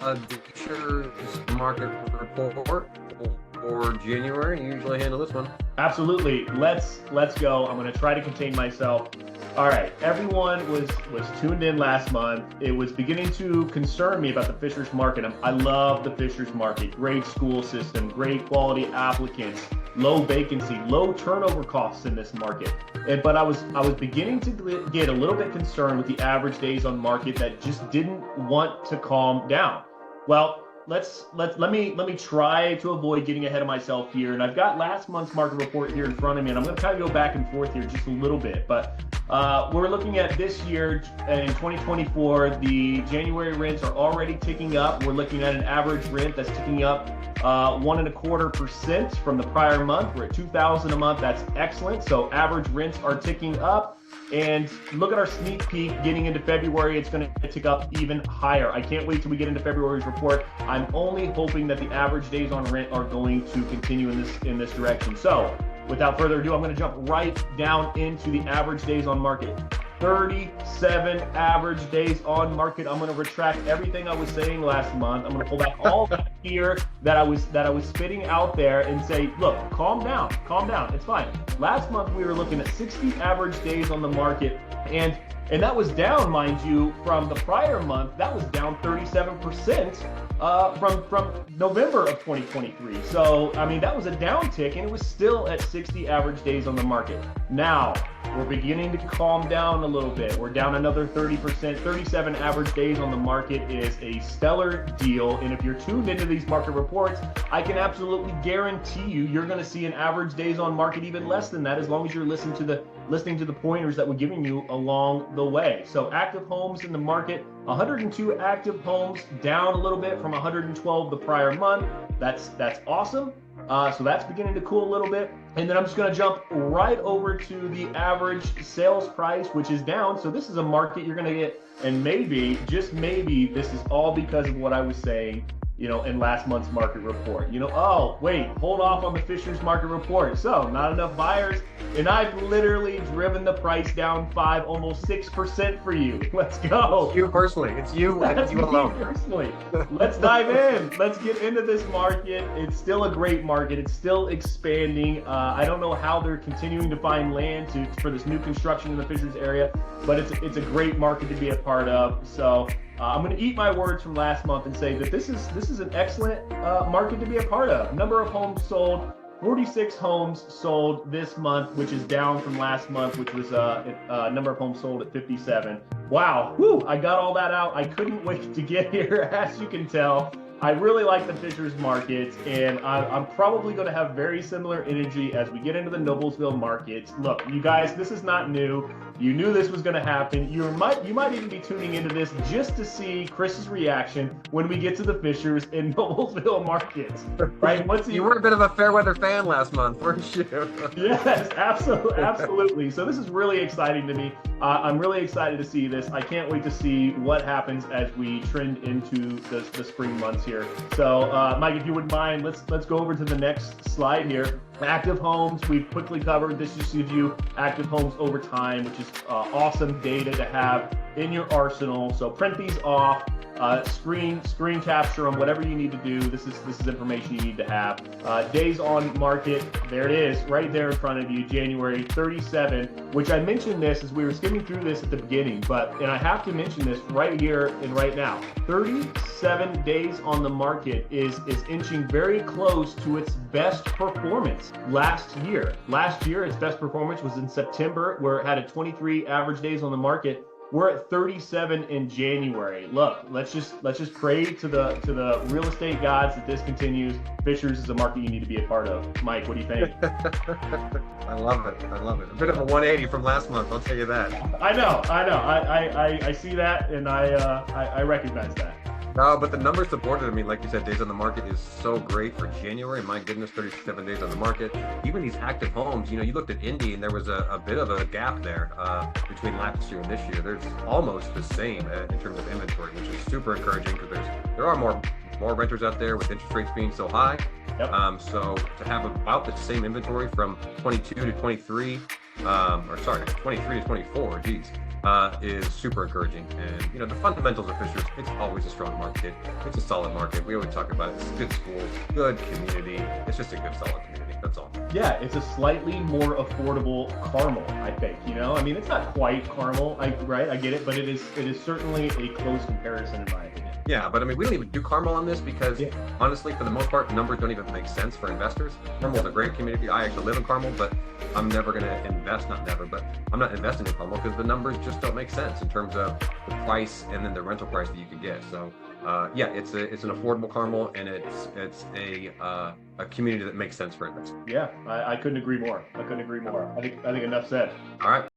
the futures market report for January. You usually handle this one. Absolutely. Let's go. I'm going to try to contain myself. All right. Everyone was tuned in last month. It was beginning to concern me about the Fishers market. I love the Fishers market. Great school system, great quality applicants, low vacancy, low turnover costs in this market. But I was beginning to get a little bit concerned with the average days on market that just didn't want to calm down. Well, let me try to avoid getting ahead of myself here. And I've got last month's market report here in front of me, and I'm going to kind of go back and forth here just a little bit. But we're looking at this year in 2024. The January rents are already ticking up. We're looking at an average rent that's ticking up 1.25% from the prior month. We're at $2,000 a month. That's excellent. So average rents are ticking up. And look at our sneak peek getting into February. It's going to tick up even higher. I can't wait till we get into February's report. I'm only hoping that the average days on rent are going to continue in this direction. So without further ado, I'm going to jump right down into the average days on market. 37 average days on market. I'm going to retract everything I was saying last month. I'm going to pull back all that fear that I was spitting out there and say, look, calm down, it's fine. Last month we were looking at 60 average days on the market, and that was down, mind you, from the prior month. That was down 37% from November of 2023. So, I mean, that was a downtick, and it was still at 60 average days on the market. Now, we're beginning to calm down a little bit. We're down another 30%. 37 average days on the market is a stellar deal. And if you're tuned into these market reports, I can absolutely guarantee you're going to see an average days on market even less than that, as long as you're listening to the pointers that we're giving you along the way. So active homes in the market, 102 active homes, down a little bit from 112 the prior month. That's awesome. So that's beginning to cool a little bit. And then I'm just going to jump right over to the average sales price, which is down. So this is a market you're going to get, and maybe, just maybe, this is all because of what I was saying, in last month's market report. Oh, wait, hold off on the Fishers market report. So not enough buyers, and I've literally driven the price down almost 6% for you. Let's go. It's you personally. It's you and you alone. Personally. Let's dive in. Let's get into this market. It's still a great market. It's still expanding. I don't know how they're continuing to find land for this new construction in the Fishers area, but it's a great market to be a part of. So I'm going to eat my words from last month and say that this is an excellent market to be a part of. Number of homes sold, 46 homes sold this month, which is down from last month, which was number of homes sold at 57. Wow, whew, I got all that out. I couldn't wait to get here, as you can tell. I really like the Fishers market, and I'm probably going to have very similar energy as we get into the Noblesville market. Look, you guys, this is not new. You knew this was going to happen. You might even be tuning into this just to see Chris's reaction when we get to the Fishers in Noblesville markets, right? You were a bit of a fair weather fan last month, weren't you? Yes, absolutely. So this is really exciting to me. I'm really excited to see this. I can't wait to see what happens as we trend into the spring months here. So, Mike, if you wouldn't mind, let's go over to the next slide here. Active homes, we've quickly covered. This just gives you active homes over time, which is awesome data to have in your arsenal. So print these off, screen capture them, whatever you need to do. This is information you need to have. Days on market, there it is, right there in front of you, January 37, which I mentioned this as we were skimming through this at the beginning, and I have to mention this right here and right now. 37 days on the market is inching very close to its best performance last year. Last year, its best performance was in September, where it had a 23 average days on the market. We're at 37 in January. Look, let's just pray to the real estate gods that this continues. Fishers is a market you need to be a part of. Mike, what do you think? I love it. A bit of a 180 from last month, I'll tell you that. I know. I see that, and I recognize that. No, but the numbers support it. I mean, like you said, days on the market is so great for January. My goodness, 37 days on the market. Even these active homes, you looked at Indy, and there was a bit of a gap there between last year and this year. There's almost the same in terms of inventory, which is super encouraging because there are more renters out there with interest rates being so high. Yep. So to have about the same inventory from 22 to 23, 23 to 24, geez. is super encouraging. And the fundamentals of Fishers, it's always a strong market. It's a solid market. We always talk about it. It's good schools, good community. It's just a good, solid community. That's all. Yeah, it's a slightly more affordable Carmel, I think. I mean, it's not quite Carmel, right? I get it, but it is certainly a close comparison in my opinion. Yeah, but I mean, we don't even do Carmel on this because Yeah. honestly, for the most part, numbers don't even make sense for investors. Carmel's a great community. I actually live in Carmel, but I'm never going to invest, not never, but I'm not investing in Carmel because the numbers just don't make sense in terms of the price and then the rental price that you could get. So, yeah, it's an affordable Carmel, and it's a community that makes sense for investors. Yeah, I couldn't agree more. I couldn't agree more. I think enough said. All right.